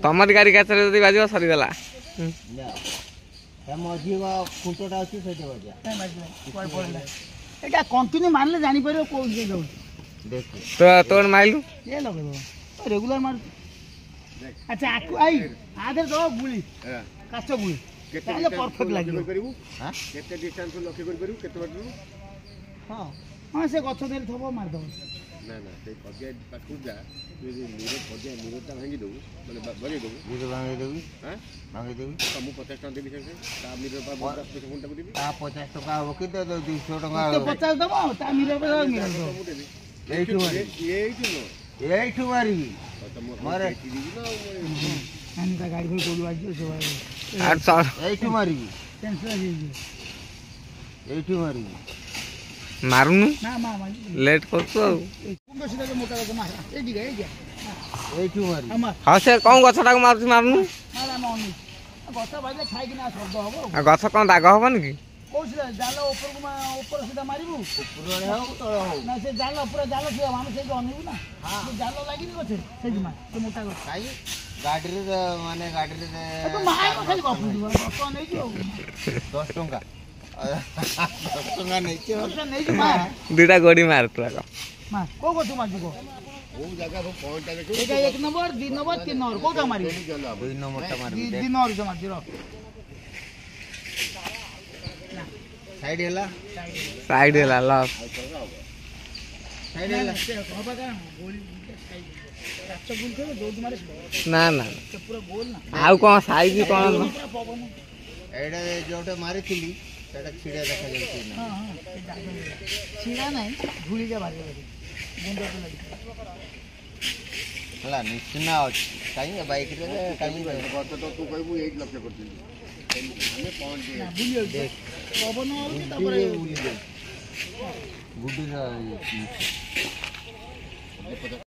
तमरी गाड़ी काचरे जदि बाजिबो सरीगला मझी खुंटटा अच्छी से এটা কন্টিনিউ মারলে জানি পারিব কোন যে যাও देख तो तोड़ माइलू ये लगे दो रेगुलर मार अच्छा आकु आई आधे दो गुली काच गुली ताले परफेक्ट लागियो हां केते डिस्टेंस लक्ष्य करि परिबु केते बाटू हां हां से गछ देल थबो मार दो ना ना से पगे पाकु जा नीरे पगे नीरेटा भांगी दउ माने बगे दउ नीरे भांगी देबी हां भांगी देबी तो मु 50 टका देबी से ता नीरे पर 10 टका देबी ता 50 टका हो कि दे 200 टका तो 50 दबो ता नीरे पर नीरे दो एठु मारी एठु मारी मारे हम का गाड़ी को बोलवा जो सो आठ सौ एठु मारी टेंशन है जी एठु मारी मारुनु ना मामा लेट करछु कुंभ सीधा मोटा को मार ए दिगा एठु मारी हम हां से कोन गछटा को मारछु मारुनु मारा मौनी गछ बाजे खाइ किना शब्द हबो गछ कोन दाग हबन की कोसिला जाल ऊपर को ऊपर सीधा मारिबु ऊपर रे हो तळ हो ना से जाल पूरा जाल छिया हम से अनेबु ना हां जाल लागिनी गछे से जिमा से मोटा गछ काई गाड़ी रे माने गाड़ी रे तो माय को खाली गप दिबो गप नै जो 10 टका 10 टका नै के गप नै जो मार दुटा गोड़ी मार तोरा मार को गछ मार दिबो ओ जगह को पॉइंट देखो एका 1 नंबर 2 नंबर 3 नंबर कोटा मारी 2 नंबर टा मार 2 नंबर जमा दिरो साइड हेला साइड हेला लॉस साइड हेला हबा का गोली रात गुल के दो मारे ना ना से पूरा गोल ना आउ कोन साइज कोन पवन एडे जोटे मारी थिली सेटा छिड़े देखा जाउछि ना हां हां छिड़ा नहीं भूली जा बारे गुंडा तो लगी हला निश्चिना अछि काई बाइक रे काई गत तो तू कहबू 8 लक्ष्य करती हमें पॉइंट ना भूलियो देख पवन होली तापरे गुडी